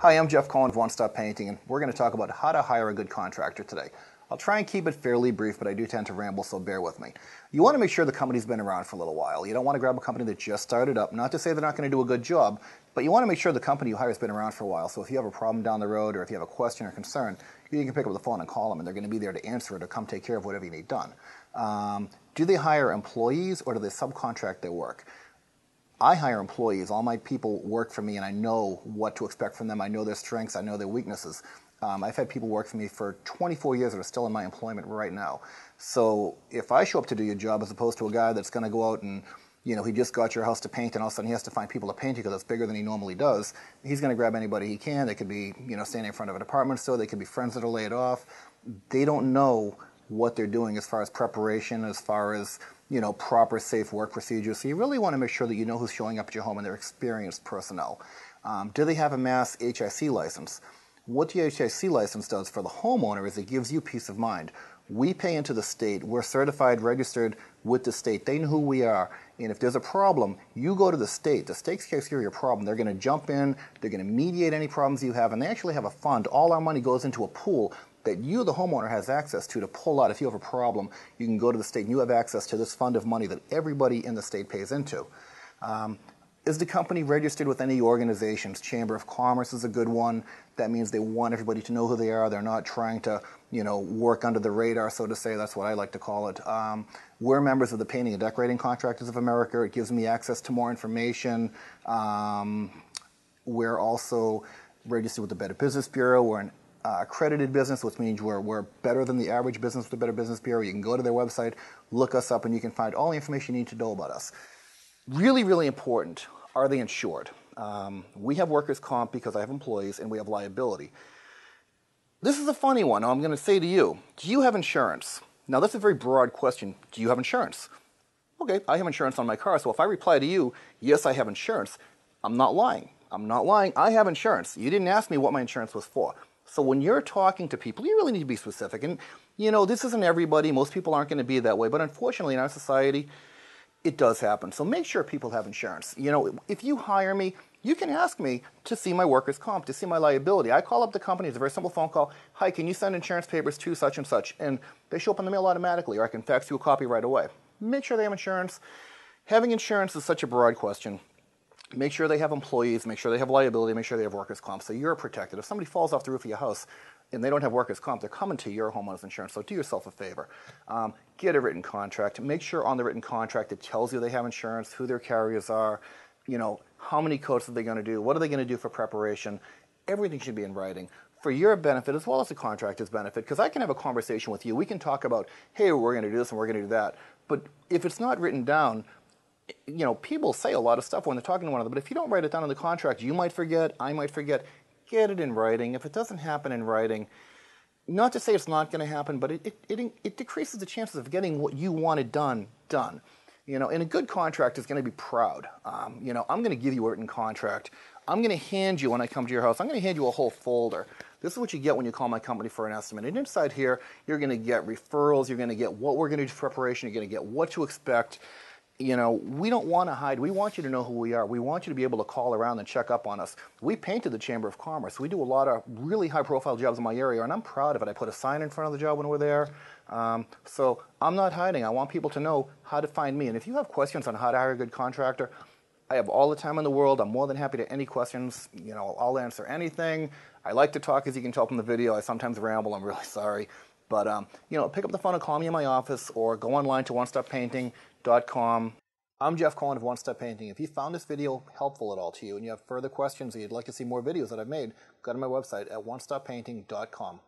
Hi, I'm Jeff Cohen of One Stop Painting, and we're going to talk about how to hire a good contractor today. I'll try and keep it fairly brief, but I do tend to ramble, so bear with me. You want to make sure the company's been around for a little while. You don't want to grab a company that just started up, not to say they're not going to do a good job, but you want to make sure the company you hire has been around for a while. So if you have a problem down the road, or if you have a question or concern, you can pick up the phone and call them, and they're going to be there to answer it or come take care of whatever you need done. Do they hire employees, or do they subcontract their work? I hire employees. All my people work for me, and I know what to expect from them. I know their strengths. I know their weaknesses. I've had people work for me for 24 years that are still in my employment right now. So if I show up to do your job as opposed to a guy that's going to go out and, he just got your house to paint, and all of a sudden he has to find people to paint it because it's bigger than he normally does, he's going to grab anybody he can. They could be, standing in front of a department store. They could be friends that are laid off. They don't know what they're doing as far as preparation, as far as proper safe work procedures. So you really want to make sure that you know who's showing up at your home and they're experienced personnel. Do they have a mass HIC license? What the HIC license does for the homeowner is it gives you peace of mind. We pay into the state. We're certified, registered with the state. They know who we are. And if there's a problem, you go to the state. The state takes care of your problem. They're going to jump in. They're going to mediate any problems you have. And they actually have a fund. All our money goes into a pool that you, the homeowner, has access to pull out. If you have a problem, you can go to the state and you have access to this fund of money that everybody in the state pays into. Is the company registered with any organizations? Chamber of Commerce is a good one. That means they want everybody to know who they are. They're not trying to, work under the radar, so to say. That's what I like to call it. We're members of the Painting and Decorating Contractors of America. It gives me access to more information. We're also registered with the Better Business Bureau. We're an accredited business, which means we're better than the average business with the Better Business Bureau. You can go to their website, look us up, and you can find all the information you need to know about us. Really, really important, are they insured? We have workers' comp because I have employees, and we have liability. This is a funny one. I'm going to say to you, do you have insurance? Now, that's a very broad question. Do you have insurance? Okay, I have insurance on my car, so if I reply to you, yes, I have insurance, I'm not lying. I'm not lying. I have insurance. You didn't ask me what my insurance was for. So when you're talking to people, you really need to be specific. And, this isn't everybody. Most people aren't going to be that way. But unfortunately, in our society, it does happen. So make sure people have insurance. If you hire me, you can ask me to see my workers' comp, to see my liability. I call up the company. It's a very simple phone call. Hi, can you send insurance papers to such and such? And they show up in the mail automatically, or I can fax you a copy right away. Make sure they have insurance. Having insurance is such a broad question. Make sure they have employees, make sure they have liability, make sure they have workers' comp, so you're protected. If somebody falls off the roof of your house and they don't have workers' comp, they're coming to your homeowner's insurance, so do yourself a favor. Get a written contract. Make sure on the written contract it tells you they have insurance, who their carriers are, how many coats are they going to do, what are they going to do for preparation. Everything should be in writing for your benefit as well as the contractor's benefit, because I can have a conversation with you. We can talk about, hey, we're going to do this and we're going to do that. But if it's not written down, people say a lot of stuff when they're talking to one another, but if you don't write it down in the contract, you might forget, I might forget. Get it in writing. If it doesn't happen in writing, not to say it's not going to happen, but it decreases the chances of getting what you wanted done. And a good contract is going to be proud. I'm going to give you a written contract. I'm going to hand you, when I come to your house, I'm going to hand you a whole folder. This is what you get when you call my company for an estimate. And inside here, you're going to get referrals. You're going to get what we're going to do for preparation. You're going to get what to expect. We don't want to hide. We want you to know who we are. We want you to be able to call around and check up on us. We painted the Chamber of Commerce. We do a lot of really high-profile jobs in my area, and I'm proud of it. I put a sign in front of the job when we're there. So I'm not hiding. I want people to know how to find me. And if you have questions on how to hire a good contractor, I have all the time in the world. I'm more than happy to any questions. I'll answer anything. I like to talk, as you can tell from the video. I sometimes ramble. I'm really sorry. But, pick up the phone and call me in my office, or go online to onestoppainting.com. I'm Jeff Cohen of One Stop Painting. If you found this video helpful at all to you and you have further questions or you'd like to see more videos that I've made, go to my website at onestoppainting.com.